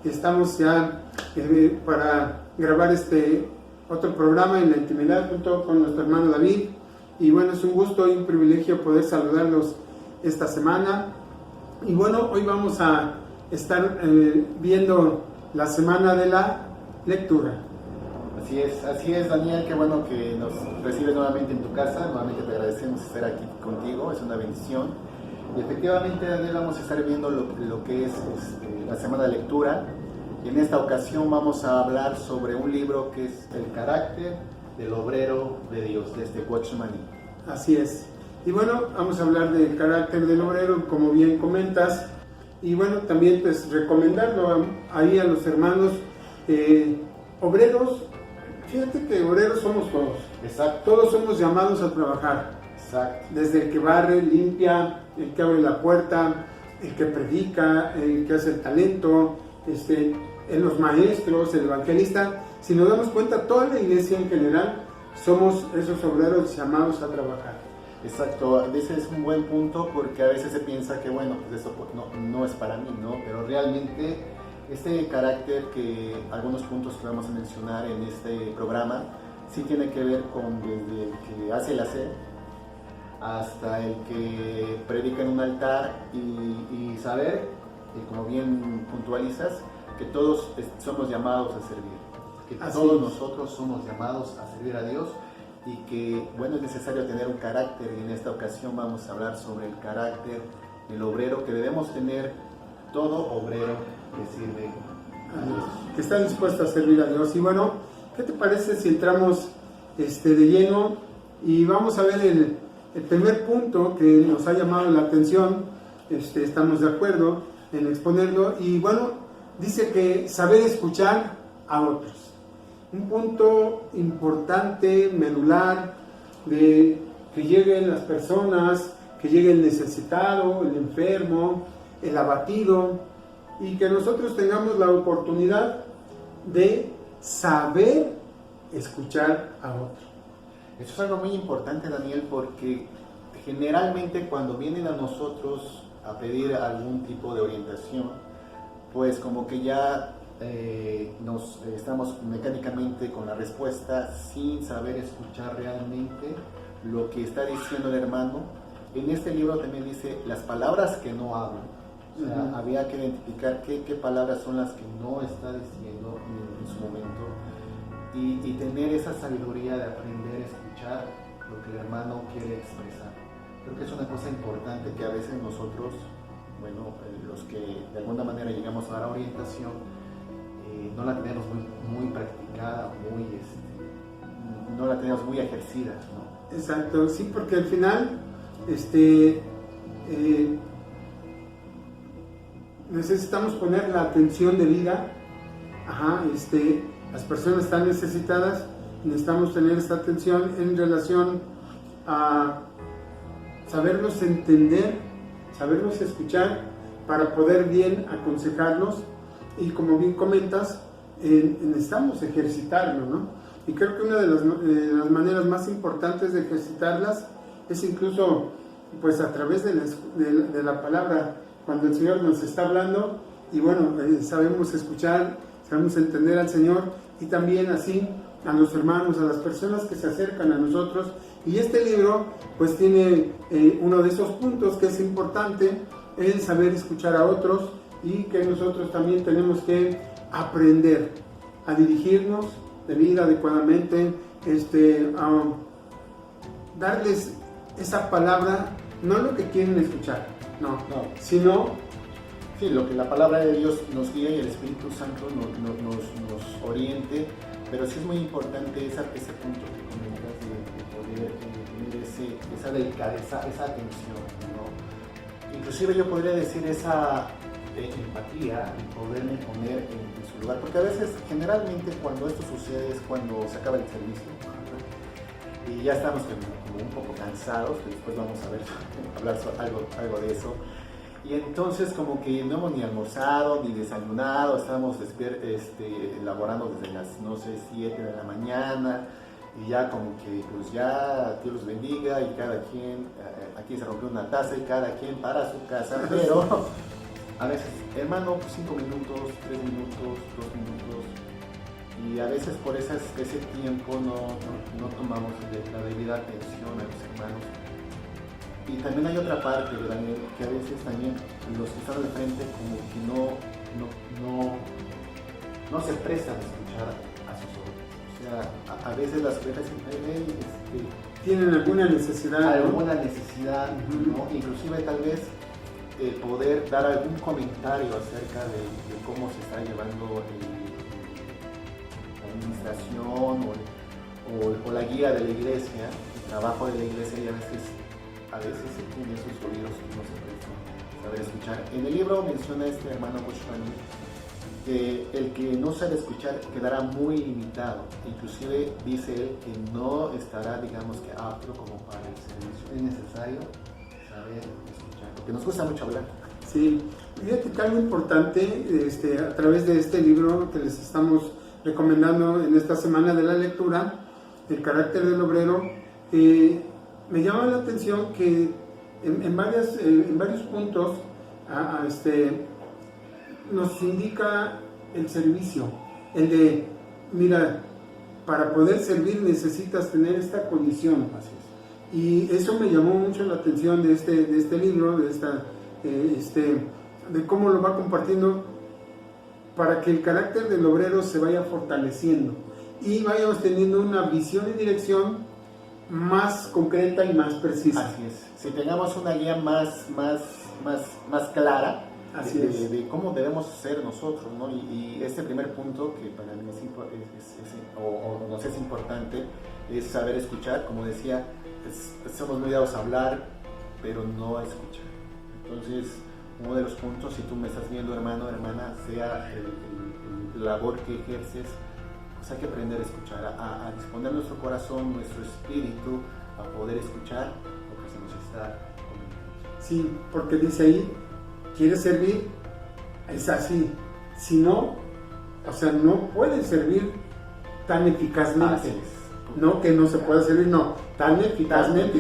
Estamos ya para grabar este otro programa en la intimidad junto con nuestro hermano David. Y bueno, es un gusto y un privilegio poder saludarlos esta semana. Y bueno, hoy vamos a estar viendo la semana de la lectura. Así es, Daniel, qué bueno que nos recibes nuevamente en tu casa. Nuevamente te agradecemos estar aquí contigo, es una bendición. Y efectivamente, Daniel, vamos a estar viendo lo que es la semana de lectura. Y en esta ocasión vamos a hablar sobre un libro que es El carácter del obrero de Dios, de Watchman Nee. Así es. Y bueno, vamos a hablar del carácter del obrero, como bien comentas. Y bueno, también pues recomendarlo ahí a los hermanos obreros. Fíjate que obreros somos todos. Exacto. Todos somos llamados a trabajar. Exacto. Desde el que barre, limpia, el que abre la puerta, el que predica, el que hace el talento, en los maestros, el evangelista. Si nos damos cuenta, toda la iglesia en general somos esos obreros llamados a trabajar. Exacto, ese es un buen punto porque a veces se piensa que bueno, pues eso no es para mí, ¿no? Pero realmente este carácter que algunos puntos que vamos a mencionar en este programa sí tiene que ver con desde el que hace el hacer hasta el que predica en un altar y saber, como bien puntualizas, que todos somos llamados a servir, que todos nosotros somos llamados a servir a Dios y que, bueno, es necesario tener un carácter, y en esta ocasión vamos a hablar sobre el carácter del obrero que debemos tener todo obrero que sirve a Dios. Que está dispuesto a servir a Dios. Y bueno, ¿qué te parece si entramos de lleno y vamos a ver el primer punto que nos ha llamado la atención? Estamos de acuerdo en exponerlo. Y bueno, dice que saber escuchar a otros. Un punto importante, medular, de que lleguen las personas, que llegue el necesitado, el enfermo, el abatido, y que nosotros tengamos la oportunidad de saber escuchar a otro. Eso es algo muy importante, Daniel, porque generalmente cuando vienen a nosotros a pedir algún tipo de orientación, pues como que ya nos estamos mecánicamente con la respuesta sin saber escuchar realmente lo que está diciendo el hermano. En este libro también dice las palabras que no hablan. O sea, había que identificar qué palabras son las que no está diciendo en su momento y tener esa sabiduría de aprender a escuchar lo que el hermano quiere expresar. Creo que es una cosa importante que a veces nosotros, bueno, los que de alguna manera llegamos a dar orientación, no la tenemos muy practicada, no la tenemos muy ejercida, ¿no? Exacto, sí, porque al final necesitamos poner la atención debida. Las personas están necesitadas, necesitamos tener esta atención en relación a saberlos entender, saberlos escuchar para poder bien aconsejarlos. Y como bien comentas, necesitamos ejercitarlo, ¿no? Y creo que una de las maneras más importantes de ejercitarlas es incluso pues a través de la palabra, cuando el Señor nos está hablando y bueno, sabemos escuchar, sabemos entender al Señor, y también así a los hermanos, a las personas que se acercan a nosotros. Y este libro pues tiene uno de esos puntos que es importante, el saber escuchar a otros, y que nosotros también tenemos que aprender a dirigirnos de vida adecuadamente, a darles esa palabra, no lo que quieren escuchar, no. Sino sí, lo que la palabra de Dios nos guía y el Espíritu Santo nos oriente, pero sí es muy importante ese punto que comentas de poder tener esa delicadeza, esa atención, ¿no? Inclusive yo podría decir esa empatía y poderme poner en su lugar, porque a veces, generalmente cuando esto sucede es cuando se acaba el servicio y ya estamos como un poco cansados, que después vamos a hablar algo de eso, y entonces como que no hemos ni almorzado ni desayunado, estamos elaborando desde las, no sé, 7 de la mañana, y ya como que pues ya Dios los bendiga y cada quien, aquí se rompió una taza y cada quien para su casa, pero a veces, hermano, 5 minutos, 3 minutos, 2 minutos, y a veces por ese tiempo no tomamos la debida atención a los hermanos. Y también hay otra parte, Daniel, que a veces también los que están al frente como que no se prestan a escuchar a sus ovejas. O sea, a veces las ovejas tienen alguna necesidad. Alguna necesidad, ¿no? Inclusive tal vez poder dar algún comentario acerca de cómo se está llevando la administración o la guía de la iglesia, el trabajo de la iglesia, y a veces se tienen esos oídos que no se prestan a saber escuchar. En el libro menciona este hermano Bushman que el que no sabe escuchar quedará muy limitado. Inclusive dice él que no estará, digamos que apto como para el servicio. Es necesario saber escuchar, porque nos gusta mucho hablar. Sí, fíjate que algo importante a través de este libro que les estamos recomendando en esta semana de la lectura, El carácter del obrero, me llama la atención que en varios puntos nos indica el servicio, el de, mira, para poder servir necesitas tener esta condición. Así es. Y eso me llamó mucho la atención de este libro, de cómo lo va compartiendo para que el carácter del obrero se vaya fortaleciendo y vayamos teniendo una visión y dirección más concreta y más precisa. Así es. Si tengamos una guía más clara de cómo debemos ser nosotros, ¿no? Y este primer punto que para mí nos es importante es saber escuchar. Como decía, somos muy dados a hablar, pero no a escuchar. Entonces, uno de los puntos, si tú me estás viendo, hermano, hermana, sea el labor que ejerces, pues hay que aprender a escuchar, a disponer nuestro corazón, nuestro espíritu, a poder escuchar lo que se nos está comentando. Sí, porque dice ahí, ¿quieres servir? Es así. Si no, o sea, no puedes servir tan eficazmente. Así es. No que no se pueda servir, no, tan eficazmente,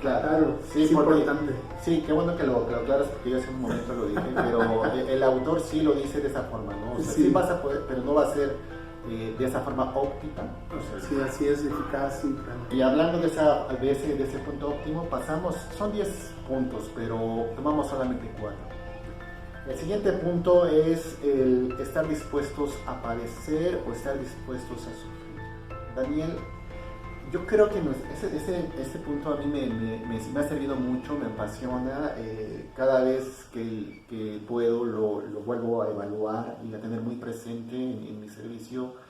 claro. Sí, es importante. Sí, qué bueno que lo aclaras, porque yo hace un momento lo dije, pero el autor sí lo dice de esa forma, ¿no? O sea, sí vas a poder, pero no va a ser de esa forma óptima. O sea, sí, así es, eficaz. Sí, claro. Y hablando de ese punto óptimo, son 10 puntos, pero tomamos solamente 4. El siguiente punto es el estar dispuestos a padecer o estar dispuestos a sufrir. Daniel, yo creo que este punto a mí me ha servido mucho, me apasiona. Cada vez que puedo lo vuelvo a evaluar y a tener muy presente en mi servicio.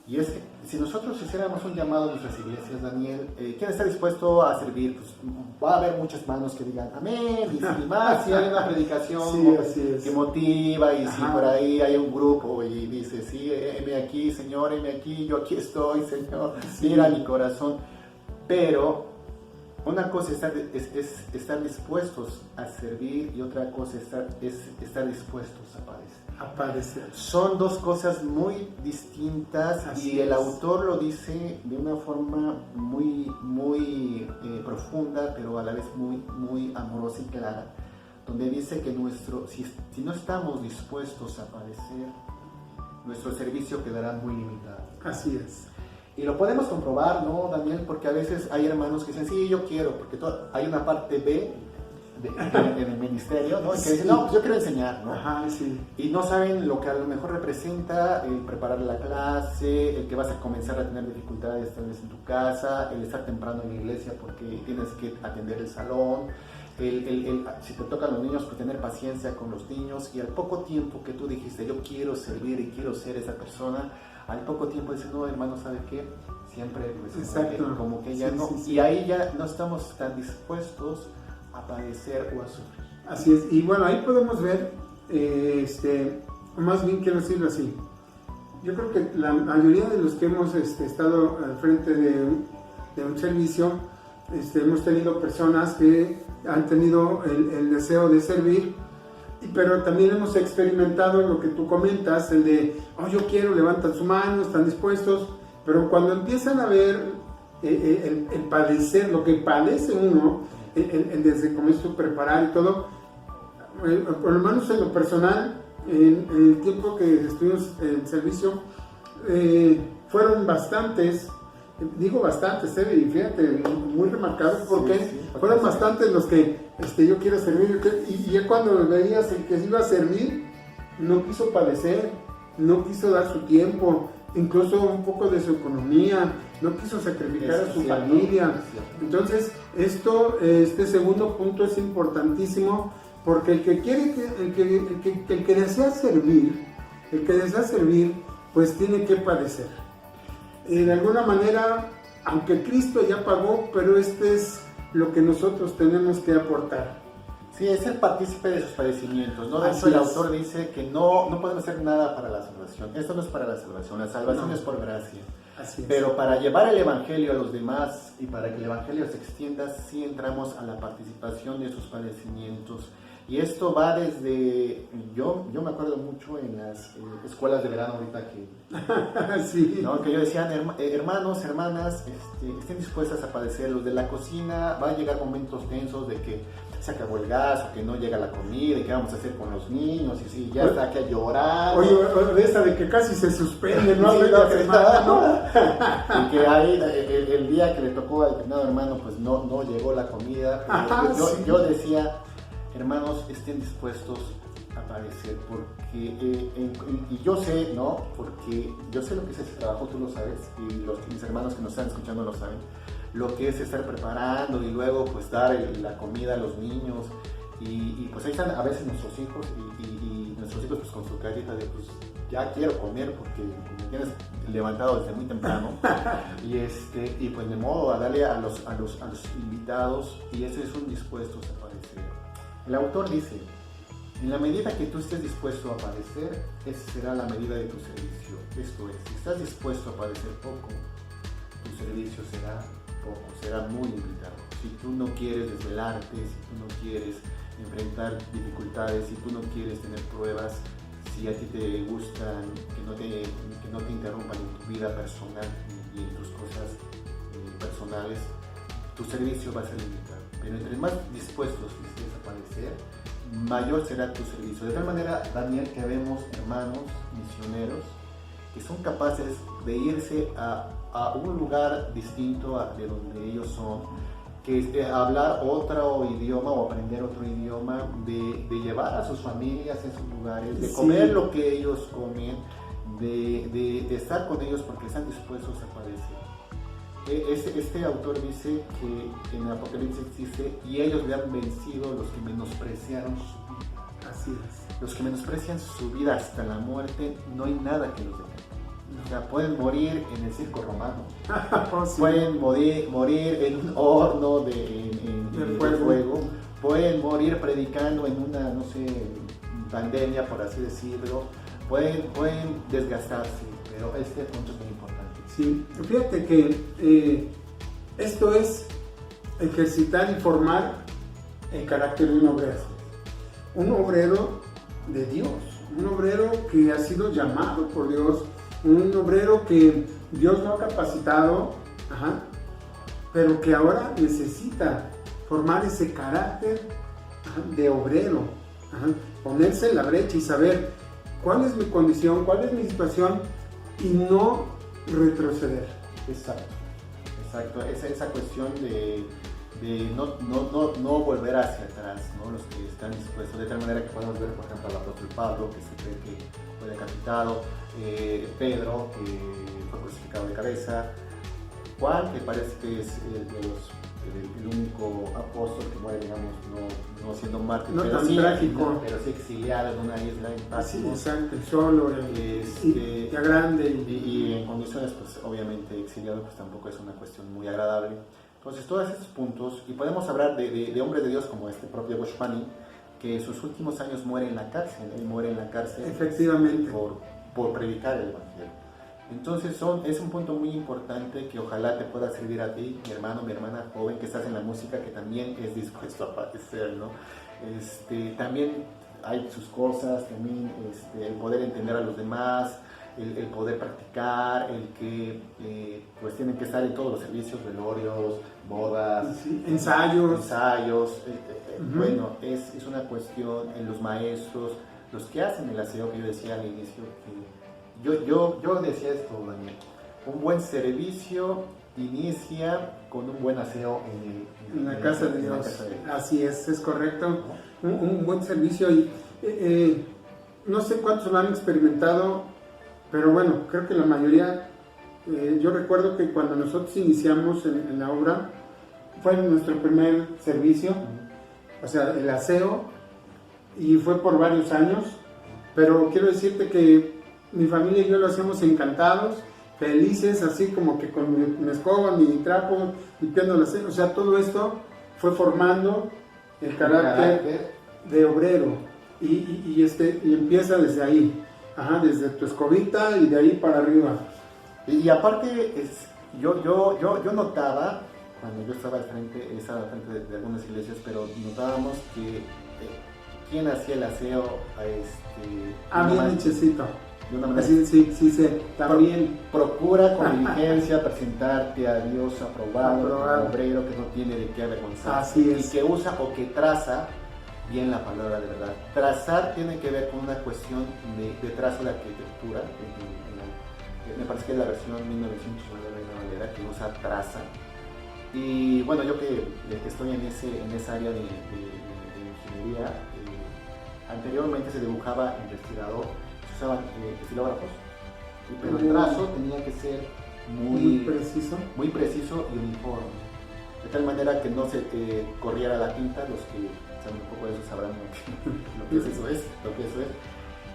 Y es que si nosotros hiciéramos un llamado a nuestras iglesias, Daniel, ¿quién está dispuesto a servir? Pues va a haber muchas manos que digan amén, y más si hay una predicación que motiva, y si por ahí hay un grupo y dice, sí, heme aquí, Señor, heme aquí, yo aquí estoy, Señor, mira mi corazón. Pero una cosa es estar dispuestos a servir, y otra cosa es estar dispuestos a padecer. Son dos cosas muy distintas. Así y el autor lo dice de una forma muy profunda, pero a la vez muy amorosa y clara, donde dice que si no estamos dispuestos a padecer, nuestro servicio quedará muy limitado. Así es. Y lo podemos comprobar, ¿no, Daniel? Porque a veces hay hermanos que dicen, sí, yo quiero, porque hay una parte B en el ministerio, ¿no? Y que dicen, no, pues yo quiero enseñar, ¿no? Sí. Y no saben lo que a lo mejor representa el preparar la clase, el que vas a comenzar a tener dificultades tal vez en tu casa, el estar temprano en la iglesia porque tienes que atender el salón, si te tocan los niños, pues tener paciencia con los niños, y al poco tiempo que tú dijiste, yo quiero servir y quiero ser esa persona, al poco tiempo dices, no, hermano, ¿sabe qué? Siempre pues, como que ya no, y ahí ya no estamos tan dispuestos a padecer o a sufrir. Así es, y bueno, ahí podemos ver, más bien quiero decirlo así, yo creo que la mayoría de los que hemos estado al frente de un servicio, hemos tenido personas que han tenido el deseo de servir, pero también hemos experimentado lo que tú comentas, el de, yo quiero, levantan su mano, están dispuestos, pero cuando empiezan a ver el padecer, lo que padece uno, desde comienzo a preparar y todo, por lo menos en lo personal, en el tiempo que estuvimos en servicio, fueron bastantes, digo bastantes, y fíjate, muy remarcados porque fueron bastantes los que yo quiero servir, y ya cuando veías el que iba a servir, no quiso padecer, no quiso dar su tiempo, incluso un poco de su economía, no quiso sacrificar a su familia. Entonces, este segundo punto es importantísimo, porque el que quiere, el que desea servir, pues tiene que padecer. De alguna manera, aunque Cristo ya pagó, pero es lo que nosotros tenemos que aportar. Sí, es el partícipe de sus padecimientos, ¿no? De hecho, el autor dice que no podemos hacer nada para la salvación. Esto no es para la salvación es por gracia. Así es. Pero para llevar el evangelio a los demás y para que el evangelio se extienda, sí entramos a la participación de sus padecimientos. Y esto va desde, yo me acuerdo mucho en las escuelas de verano ahorita que, sí. ¿no? Que yo decía, hermanos, hermanas, estén dispuestas a padecer. Los de la cocina, va a llegar momentos tensos de que se acabó el gas o que no llega la comida y qué vamos a hacer con los niños y sí, ya está que a llorar. Oye, de esa de que casi se suspende, ¿no? Sí, ¿no? Y que ahí el día que le tocó al finado hermano, pues no llegó la comida. Yo decía, hermanos, estén dispuestos a padecer, porque, y yo sé, ¿no? Porque yo sé lo que es ese trabajo, tú lo sabes, y mis hermanos que nos están escuchando lo saben, lo que es estar preparando y luego pues dar la comida a los niños, y pues ahí están a veces nuestros hijos, y nuestros hijos pues con su carita de pues ya quiero comer porque me tienes levantado desde muy temprano, y pues de modo a darle a los invitados, y ese es un dispuestos a padecer. El autor dice, en la medida que tú estés dispuesto a padecer, esa será la medida de tu servicio. Esto es, si estás dispuesto a padecer poco, tu servicio será poco, será muy limitado. Si tú no quieres desvelarte, si tú no quieres enfrentar dificultades, si tú no quieres tener pruebas, si a ti te gustan que no te interrumpan en tu vida personal y en tus cosas personales, tu servicio va a ser limitado. Pero entre más dispuestos estés a padecer, mayor será tu servicio. De tal manera, Daniel, que vemos hermanos misioneros que son capaces de irse a un lugar distinto de donde ellos son, que es hablar otro idioma o aprender otro idioma, de llevar a sus familias a esos lugares, de comer lo que ellos comen, de estar con ellos porque están dispuestos a padecer. Este autor dice que en Apocalipsis dice, y ellos le han vencido los que menospreciaron su vida. Así es. Los que menosprecian su vida hasta la muerte, no hay nada que los detenga. O sea, pueden morir en el circo romano, pueden morir en un horno de fuego, pueden morir predicando en una, no sé, pandemia, por así decirlo, pueden desgastarse, pero este punto es muy importante. Sí, fíjate que esto es ejercitar y formar el carácter de un obrero de Dios, un obrero que ha sido llamado por Dios, un obrero que Dios lo ha capacitado, pero que ahora necesita formar ese carácter de obrero, ponerse en la brecha y saber cuál es mi condición, cuál es mi situación y no retroceder. Exacto. Esa cuestión de no volver hacia atrás, ¿no? Los que están dispuestos, de tal manera que podemos ver, por ejemplo, al apóstol Pablo, que se cree que fue decapitado, Pedro, que fue crucificado de cabeza, Juan, que parece que es el único apóstol que muere, digamos, no siendo mártir, no pero tan trágico, pero sí exiliado en una isla en Patmos. Sí, exacto, solo, ya grande. Y en condiciones, pues obviamente exiliado, pues tampoco es una cuestión muy agradable. Entonces, todos estos puntos, y podemos hablar de hombres de Dios como este propio Goshpani, que en sus últimos años muere en la cárcel, él muere en la cárcel efectivamente por predicar el evangelio. Entonces es un punto muy importante que ojalá te pueda servir a ti, mi hermano, mi hermana joven que estás en la música, que también es dispuesto a padecer, ¿no? También hay sus cosas, también el poder entender a los demás, el poder practicar, el que pues tienen que estar en todos los servicios, velorios, bodas, sí, ensayos. bueno, es una cuestión en los maestros, los que hacen el aseo, que yo decía al inicio, que yo decía esto, Daniel, un buen servicio inicia con un buen aseo en la casa de Dios. Así es correcto. Un buen servicio. Y no sé cuántos lo han experimentado, pero bueno, creo que la mayoría. Yo recuerdo que cuando nosotros iniciamos en la obra, fue nuestro primer servicio, o sea, el aseo, y fue por varios años, pero quiero decirte que mi familia y yo lo hacemos encantados, felices, así como que con mi escoba, mi trapo, limpiando la aseo, o sea, todo esto fue formando el carácter de obrero, y empieza desde ahí, desde tu escobita y de ahí para arriba. Y aparte, yo notaba, cuando yo estaba al frente de algunas iglesias, pero notábamos que quien hacía el aseo, bien hechecito. De una manera, sí, también procura con diligencia presentarte a Dios aprobado, como obrero que no tiene de qué avergonzarse, así es. Y que usa o que traza bien la palabra de verdad. Trazar tiene que ver con una cuestión de trazo de arquitectura. Me parece que es la versión 1909 de Reina Valera que usa traza. Y bueno, yo que estoy en esa área de ingeniería, anteriormente se dibujaba en respirador, se usaban estilógrafos, pero el trazo tenía que ser muy preciso y uniforme, de tal manera que no se te corriera la tinta. Los que saben un poco de eso sabrán lo que eso es.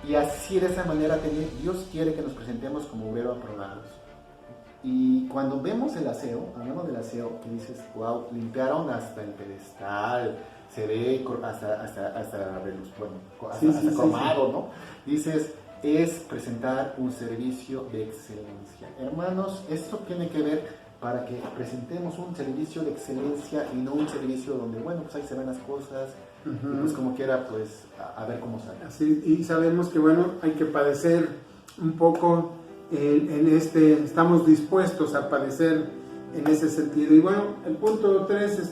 Y así, de esa manera, Dios quiere que nos presentemos como obreros aprobados. Y cuando vemos el aseo, hablamos del aseo, que dices, wow, limpiaron hasta el pedestal, se ve hasta cromado, ¿no? Dices, es presentar un servicio de excelencia. Hermanos, esto tiene que ver para que presentemos un servicio de excelencia y no un servicio donde, bueno, pues ahí se ven las cosas, y pues como quiera, pues a ver cómo sale. Así, y sabemos que, bueno, hay que padecer un poco estamos dispuestos a padecer en ese sentido. Y bueno, el punto 3,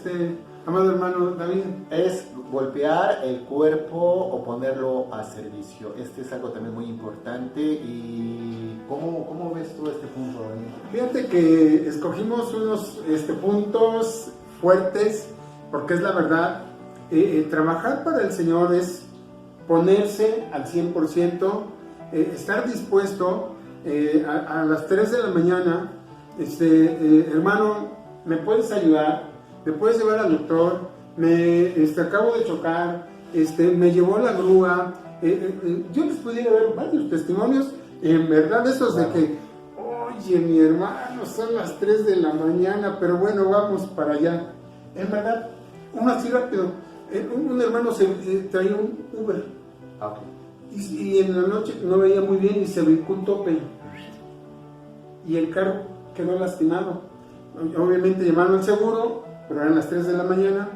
amado hermano David, es golpear el cuerpo o ponerlo a servicio. Este es algo también muy importante. ¿Y cómo ves tú este punto, David? Fíjate que escogimos unos puntos fuertes, porque es la verdad. Trabajar para el Señor es ponerse al 100%, estar dispuesto a las 3 de la mañana, hermano, ¿me puedes ayudar? ¿Me puedes llevar al doctor? Acabo de chocar, me llevó la grúa. Yo les pudiera dar varios testimonios, en verdad, esos de que, oye, mi hermano, son las 3 de la mañana, pero bueno, vamos para allá. En verdad, uno así rápido. Un hermano traía un Uber. Y en la noche no veía muy bien y se brincó un tope. Y el carro quedó lastimado. Obviamente llamaron al seguro, pero eran las 3 de la mañana.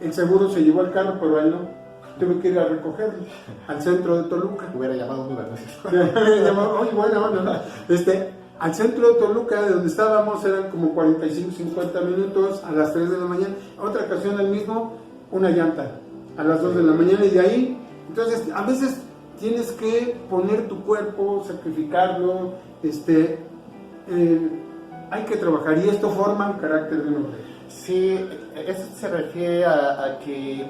El seguro se llevó el carro, pero a él no. Tuve que ir a recogerlo al centro de Toluca. Hubiera llamado un Uber. Oye, bueno, al centro de Toluca, de donde estábamos, eran como 45-50 minutos a las 3 de la mañana. Otra ocasión el mismo, una llanta a las 2 de la mañana, y de ahí, entonces, a veces tienes que poner tu cuerpo, sacrificarlo, hay que trabajar, y esto forma el carácter de un hombre. Sí, eso se refiere a que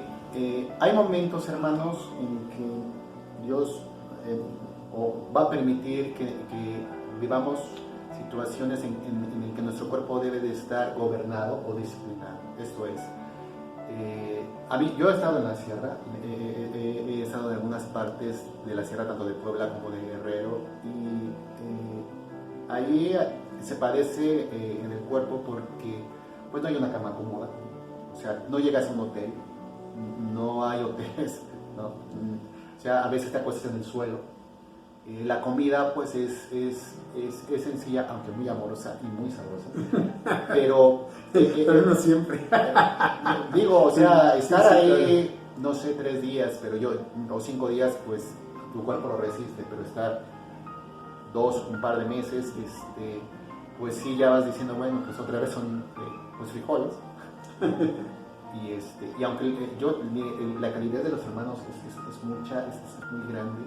hay momentos, hermanos, en que Dios va a permitir que vivamos situaciones en que nuestro cuerpo debe de estar gobernado o disciplinado. Esto es, yo he estado en la sierra, he estado en algunas partes de la sierra, tanto de Puebla como de Guerrero, y ahí se padece en el cuerpo porque pues no hay una cama cómoda, o sea, no llegas a un hotel, no hay hoteles, ¿no? O sea, a veces te acuestas en el suelo. La comida pues es sencilla, aunque muy amorosa y muy sabrosa, pero no siempre. Digo, o sea, estar ahí, no sé, 3 días, o 5 días, pues tu cuerpo lo resiste, pero estar un par de meses, pues sí, ya vas diciendo, bueno, pues otra vez son pues frijoles. y aunque la calidad de los hermanos es mucha, es muy grande,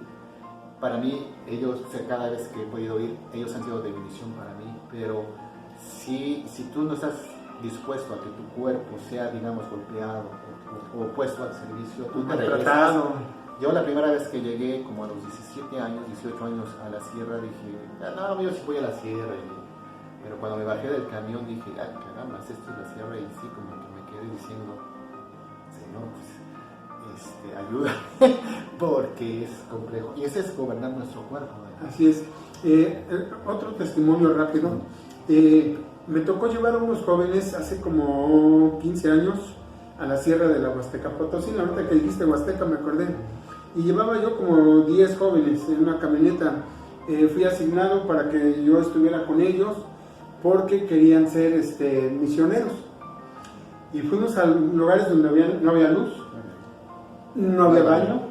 para mí, ellos, cada vez que he podido ir, ellos han sido de bendición para mí, pero si tú no estás dispuesto a que tu cuerpo sea, digamos, golpeado o puesto al servicio, tú te regresas. Yo la primera vez que llegué, como a los 17 años, 18 años a la sierra, dije, no, yo sí voy a la sierra. Pero cuando me bajé del camión dije, caramba, esto es la sierra, y sí, como que me quedé diciendo, Señor, pues, ayuda, porque es complejo. Y ese es gobernar nuestro cuerpo, ¿verdad? Así es. Otro testimonio rápido. Me tocó llevar a unos jóvenes hace como 15 años a la sierra de la Huasteca Potosí. La verdad que dijiste Huasteca, me acordé. Y llevaba yo como 10 jóvenes en una camioneta. Fui asignado para que yo estuviera con ellos porque querían ser misioneros. Y fuimos a lugares donde no había luz, no había baño,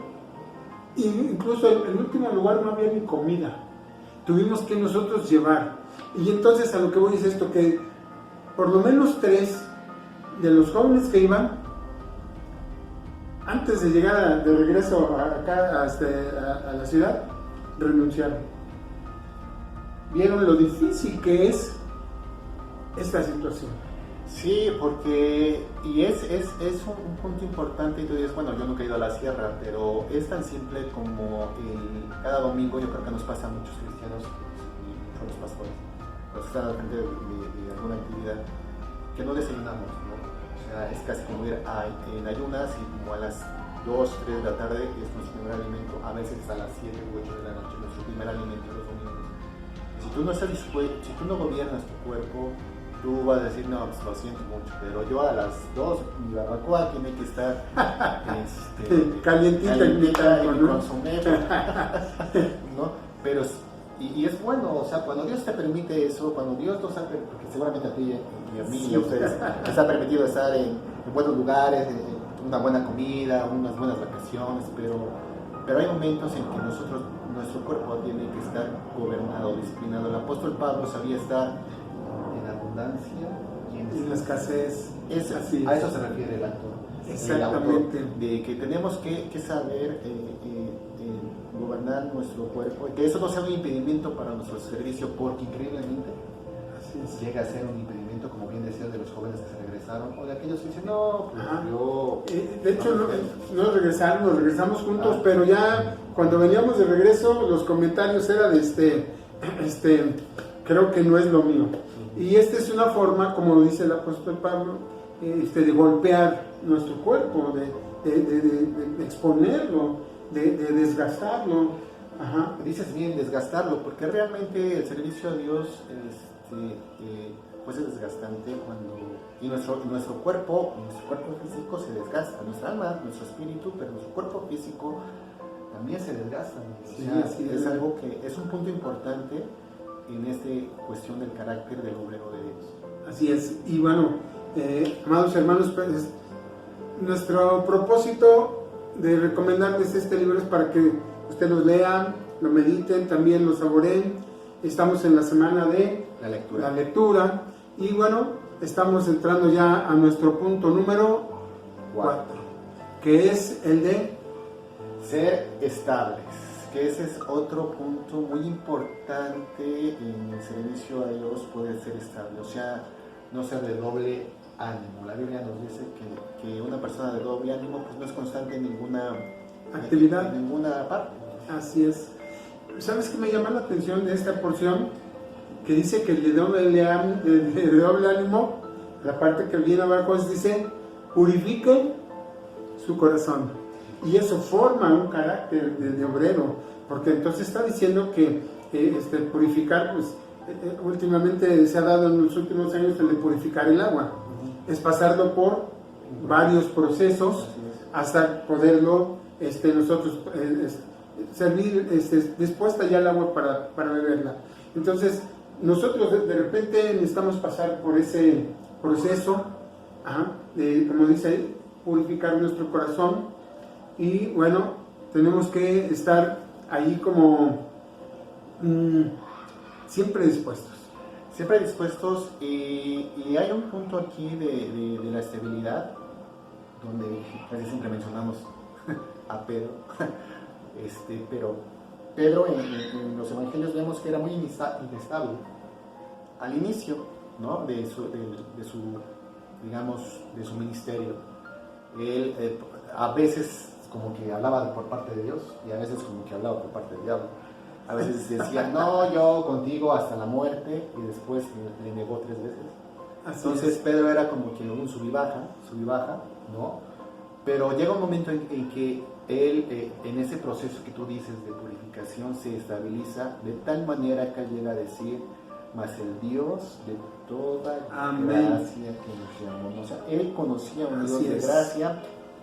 e incluso en el último lugar no había ni comida. Tuvimos que nosotros llevar. Y entonces a lo que voy es esto, que por lo menos 3 de los jóvenes que iban, antes de llegar de regreso acá a la ciudad, renunciaron. Vieron lo difícil que es esta situación. Sí, porque, y es un punto importante, y tú dices, bueno, yo nunca he ido a la sierra, pero es tan simple como cada domingo, yo creo que nos pasa a muchos cristianos, y muchos los pastores, los que están al frente de alguna actividad, que no desayunamos, ¿no? O sea, es casi como ir en ayunas, y como a las 2, 3 de la tarde es nuestro primer alimento, a veces a las 7 u 8 de la noche, nuestro primer alimento los domingos. Si tú no estás dispuesto, si tú no gobiernas tu cuerpo, tú vas a decir, no, pues lo siento mucho, pero yo a las 2, mi barbacoa tiene que estar calientita y consomé, ¿no? Pero, y es bueno, o sea, cuando Dios te permite eso, cuando Dios nos ha permitido, porque seguramente a ti y a mí y a ustedes les ha permitido estar en buenos lugares, una buena comida, unas buenas vacaciones, pero hay momentos en que nuestro cuerpo tiene que estar gobernado, disciplinado. El apóstol Pablo sabía estar en abundancia y en la escasez. A eso se refiere el autor. Exactamente. El autor, de que tenemos que saber gobernar nuestro cuerpo, que eso no sea un impedimento para nuestro servicio, porque increíblemente llega a ser un impedimento, como bien decías, de los jóvenes que se regresaron, o de aquellos que dicen, no, pues yo... de hecho, no regresaron, nos regresamos juntos, pero ya cuando veníamos de regreso, los comentarios eran creo que no es lo mío. Y esta es una forma, como dice el apóstol Pablo, de golpear nuestro cuerpo, de exponerlo, de desgastarlo. Ajá. Dices bien, desgastarlo, porque realmente el servicio a Dios pues es desgastante y nuestro cuerpo físico se desgasta, nuestra alma, nuestro espíritu, pero nuestro cuerpo físico también se desgasta. Es algo que es un punto importante en esta cuestión del carácter del obrero de Dios. Así es, y bueno, amados hermanos, pues, nuestro propósito de recomendarles este libro es para que ustedes lo lean, lo mediten, también lo saboreen. Estamos en la semana de la lectura y bueno, estamos entrando ya a nuestro punto número 4, que es el de ser estables, que ese es otro punto muy importante en el servicio a Dios, poder ser estable, o sea, no ser de doble ánimo. La Biblia nos dice que una persona de doble ánimo pues no es constante en ninguna actividad, en ninguna parte. Así es. ¿Sabes qué me llama la atención de esta porción? Que dice que el de doble ánimo, la parte que viene abajo dice, purifiquen su corazón. Y eso forma un carácter de obrero, porque entonces está diciendo que purificar, pues últimamente se ha dado en los últimos años el de purificar el agua. Es pasarlo por varios procesos hasta poderlo nosotros servir, dispuesta ya el agua para beberla. Entonces, nosotros de repente necesitamos pasar por ese proceso, como dice ahí, purificar nuestro corazón, y bueno, tenemos que estar ahí como siempre dispuestos. Siempre dispuestos, y hay un punto aquí de la estabilidad, donde casi siempre mencionamos a Pedro, pero Pedro en los evangelios vemos que era muy inestable al inicio, ¿no? de su ministerio. Él a veces como que hablaba por parte de Dios y a veces como que hablaba por parte del diablo. A veces decía, no, yo contigo hasta la muerte, y después le negó 3 veces. Entonces Pedro era como que un sub y baja, ¿no? Pero llega un momento en que él, en ese proceso que tú dices de purificación, se estabiliza de tal manera que él llega a decir, mas el Dios de toda gracia que nos llamó. O sea, él conocía a un Dios de gracia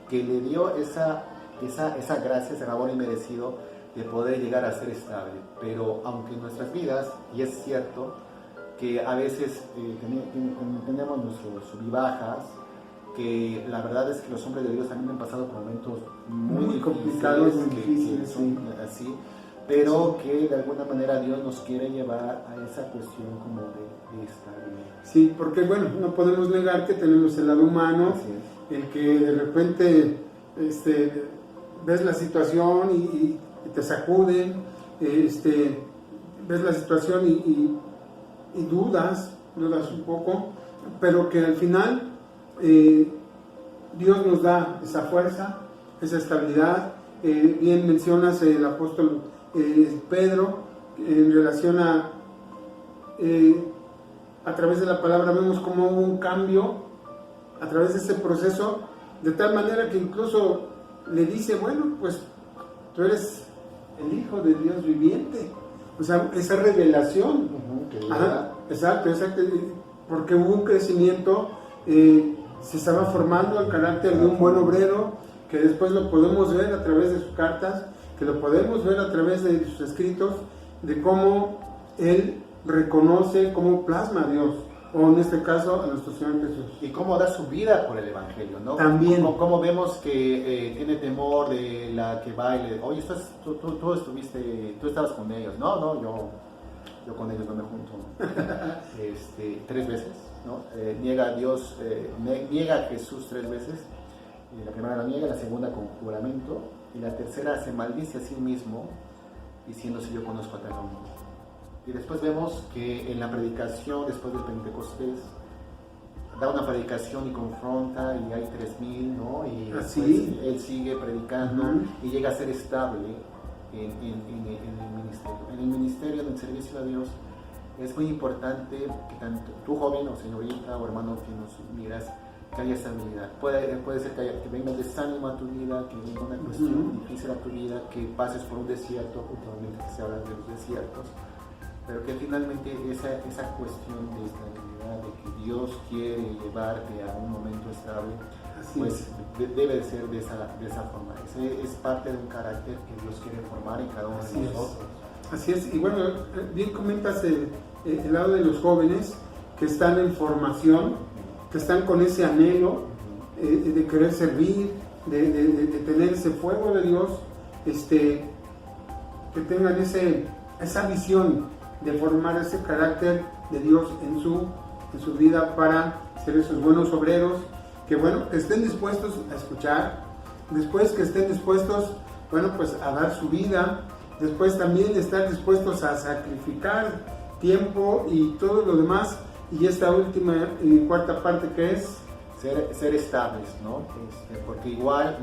que le dio esa gracia, ese favor inmerecido de poder llegar a ser estable. Pero aunque en nuestras vidas, y es cierto que a veces tenemos nuestros sub y bajas, que la verdad es que los hombres de Dios también han pasado por momentos muy complicados, muy difíciles, así, pero que de alguna manera Dios nos quiere llevar a esa cuestión como de estabilidad. Sí, porque bueno, no podemos negar que tenemos el lado humano, el que de repente ves la situación y te sacuden, ves la situación y dudas un poco, pero que al final Dios nos da esa fuerza, esa estabilidad. Bien mencionas el apóstol Pedro en relación a través de la palabra vemos como hubo un cambio a través de ese proceso, de tal manera que incluso le dice, bueno, pues tú eres el Hijo de Dios viviente. O sea, esa revelación. Exacto, porque hubo un crecimiento, se estaba formando el carácter de un buen obrero, que después lo podemos ver a través de sus cartas, que lo podemos ver a través de sus escritos, de cómo él reconoce, cómo plasma a Dios, o en este caso a nuestro Señor Jesús. Y cómo da su vida por el Evangelio, ¿no? También. Cómo vemos que tiene temor de la que va y le, oye, tú estabas con ellos. No, yo con ellos no me junto. 3 veces, ¿no? Niega a Dios, niega a Jesús 3 veces. La primera la niega, la segunda con juramento, y la tercera se maldice a sí mismo, diciéndose yo conozco a tal hombre. Y después vemos que en la predicación, después del Pentecostés, da una predicación y confronta, y hay 3,000, ¿no? Y él sigue predicando y llega a ser estable en el ministerio. En el ministerio, en el servicio a Dios, es muy importante que tanto tú, joven o señorita o hermano que nos miras, que haya estabilidad. Puede ser que venga desánimo a tu vida, que venga una cuestión difícil a tu vida, que pases por un desierto, últimamente que se habla de los desiertos, pero que finalmente esa cuestión de estabilidad, de que Dios quiere llevarte a un momento estable, debe ser de esa forma. Ese es parte de un carácter que Dios quiere formar en cada uno de nosotros. Así es, y bueno, bien comentas el lado de los jóvenes que están en formación, que están con ese anhelo de querer servir, de tener ese fuego de Dios, que tengan esa visión de formar ese carácter de Dios en su vida para ser esos buenos obreros, que bueno, que estén dispuestos a escuchar, después que estén dispuestos, bueno, pues a dar su vida, después también estar dispuestos a sacrificar tiempo y todo lo demás. Y esta última y cuarta parte que es ser estables, ¿no? Porque igual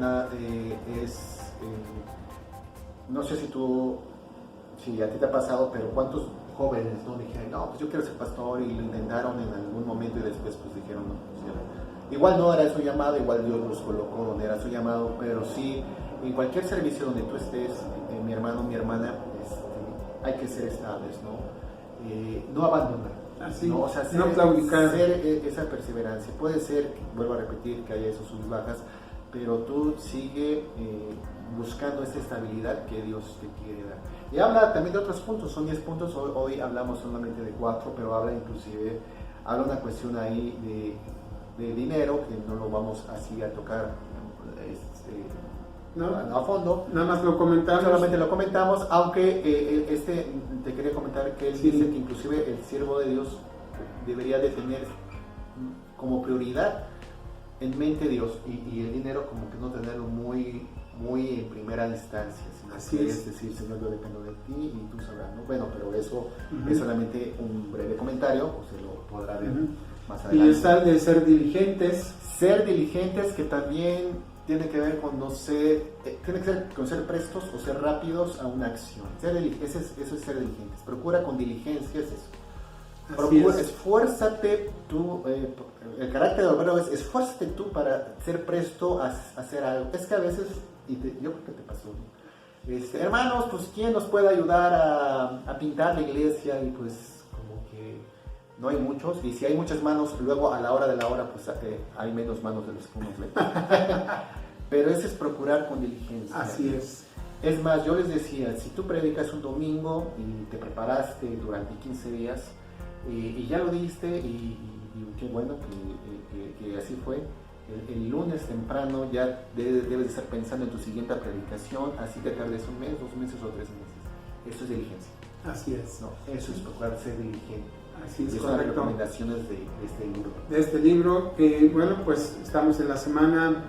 no sé si a ti te ha pasado, pero cuántos jóvenes no dijeron, no, pues yo quiero ser pastor, y lo intentaron en algún momento y después pues dijeron, no, pues, igual no era su llamado, igual Dios los colocó donde era su llamado, pero sí, en cualquier servicio donde tú estés, mi hermano, mi hermana, hay que ser estables, ¿no? No abandonar. Así, ¿no? O sea, no claudicar. Ser esa perseverancia. Puede ser, vuelvo a repetir, que haya esos sub y bajas, pero tú sigue buscando esa estabilidad que Dios te quiere dar. Y habla también de otros puntos, son 10 puntos, hoy hablamos solamente de 4, pero habla una cuestión ahí de dinero, que no lo vamos así a tocar a fondo. Nada más lo comentamos. Solamente lo comentamos, aunque te quería comentar que él dice que inclusive el siervo de Dios debería de tener como prioridad en mente Dios y el dinero como que no tenerlo muy en primera instancia, sino Así que es. decir, Señor, yo dependo de ti y tú sabrás, ¿no? Bueno, pero eso es solamente un breve comentario, o se lo podrá ver más adelante. Y está de ser diligentes. Ser diligentes, que también tiene que ver con no ser, tiene que ser con ser prestos o ser rápidos a una acción. Eso es ser diligentes. Procura con diligencia, es eso. Procura, esfuérzate tú, el carácter de obrero es esfuérzate tú para ser presto a hacer algo. Es que a veces, yo creo que te pasó, ¿no? Hermanos, pues ¿quién nos puede ayudar a pintar la iglesia? Y pues como que no hay muchos, y si hay muchas manos, luego a la hora de la hora, pues hay menos manos de los que uno ve. Pero eso es procurar con diligencia. Así es. Es más, yo les decía, si tú predicas un domingo y te preparaste durante 15 días, y ya lo diste, y qué bueno que así fue, el lunes temprano ya debes estar pensando en tu siguiente predicación, así te tardes un mes, 2 meses o 3 meses. Eso es diligencia. Así es. No, eso es procurar ser diligente. Así es, y son las recomendaciones de este libro. De este libro, que bueno, pues estamos en la semana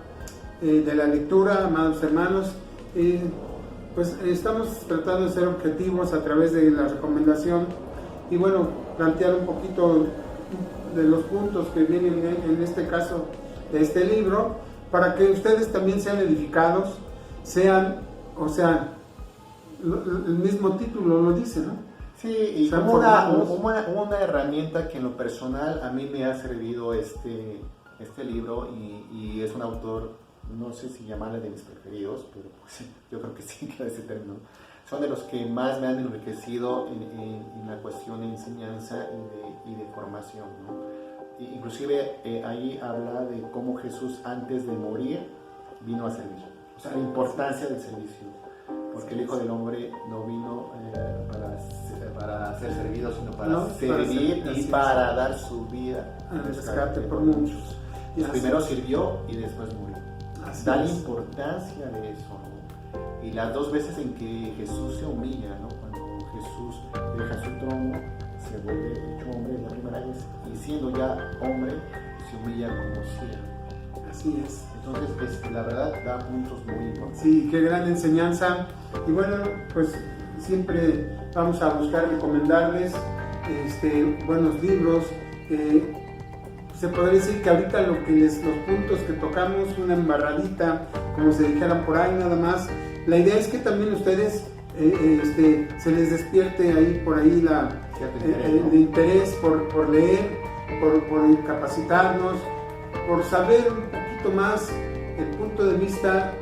de la lectura, amados hermanos. Pues estamos tratando de ser objetivos a través de la recomendación y bueno, plantear un poquito de los puntos que vienen en este caso de este libro, para que ustedes también sean edificados, el mismo título lo dice, ¿no? Sí, y como una herramienta que en lo personal a mí me ha servido este libro, y es un autor, no sé si llamarle de mis preferidos, pero pues, yo creo que sí, que ese término. Son de los que más me han enriquecido en la cuestión de enseñanza y de formación, ¿no? Inclusive ahí habla de cómo Jesús antes de morir vino a servir, o sea, la importancia del servicio, porque el Hijo del Hombre no vino para ser servido, sino para servir y para dar su vida al rescate por muchos. Primero sirvió y después murió. Da la importancia de eso, ¿no? Y las 2 veces en que Jesús se humilla, ¿no? Cuando Jesús deja su trono, se vuelve hecho hombre la primera vez, y siendo ya hombre, se humilla como siervo. Así es. Entonces, la verdad, da puntos muy importantes. Sí, qué gran enseñanza. Y bueno, pues siempre vamos a buscar recomendarles buenos libros. Se podría decir que ahorita los puntos que tocamos, una embarradita, como se dijeran por ahí nada más. La idea es que también ustedes se les despierte ahí por ahí el interés por leer, por capacitarnos, por saber un poquito más el punto de vista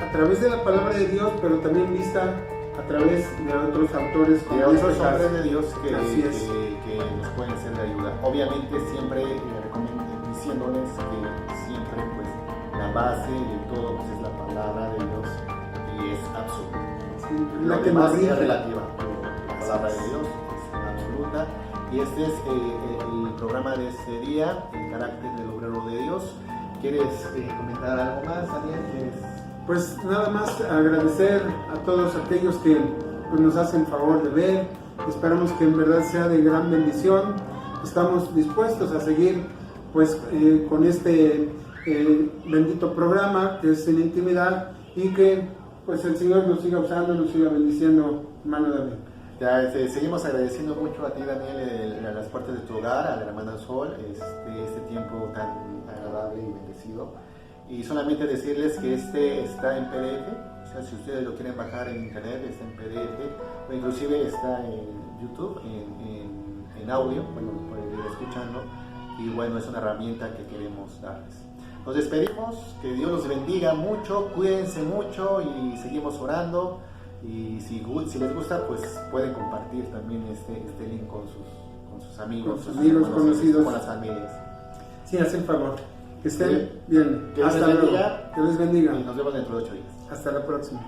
a través de la palabra de Dios, pero también vista a través de otros autores, de otros hombres de Dios que nos pueden ser de ayuda. Obviamente siempre diciéndoles que siempre pues la base de todo pues, es la palabra de Dios, y es absoluta. Sí, lo demás es relativa. La palabra de Dios es absoluta, y este es el programa de este día, el carácter del obrero de Dios. ¿Quieres comentar algo más, Daniel? Pues nada más agradecer a todos aquellos que pues, nos hacen favor de ver. Esperamos que en verdad sea de gran bendición. Estamos dispuestos a seguir pues con este bendito programa que es en intimidad, y que pues el Señor nos siga usando, nos siga bendiciendo, hermano David. Ya, seguimos agradeciendo mucho a ti, Daniel, a las puertas de tu hogar, a la hermana Sol, este tiempo tan agradable y bendecido. Y solamente decirles que está en PDF, o sea, si ustedes lo quieren bajar en internet, está en PDF, o inclusive está en YouTube, en audio, bueno, lo pueden ir escuchando, y bueno, es una herramienta que queremos darles. Nos despedimos, que Dios los bendiga mucho, cuídense mucho y seguimos orando. Y si les gusta, pues pueden compartir también este link con sus amigos, con sus amigos conocidos, con las familias. Sí, hacen favor. Que estén bien. Hasta luego. Que les bendiga. Y nos vemos dentro de 8 días. Hasta la próxima.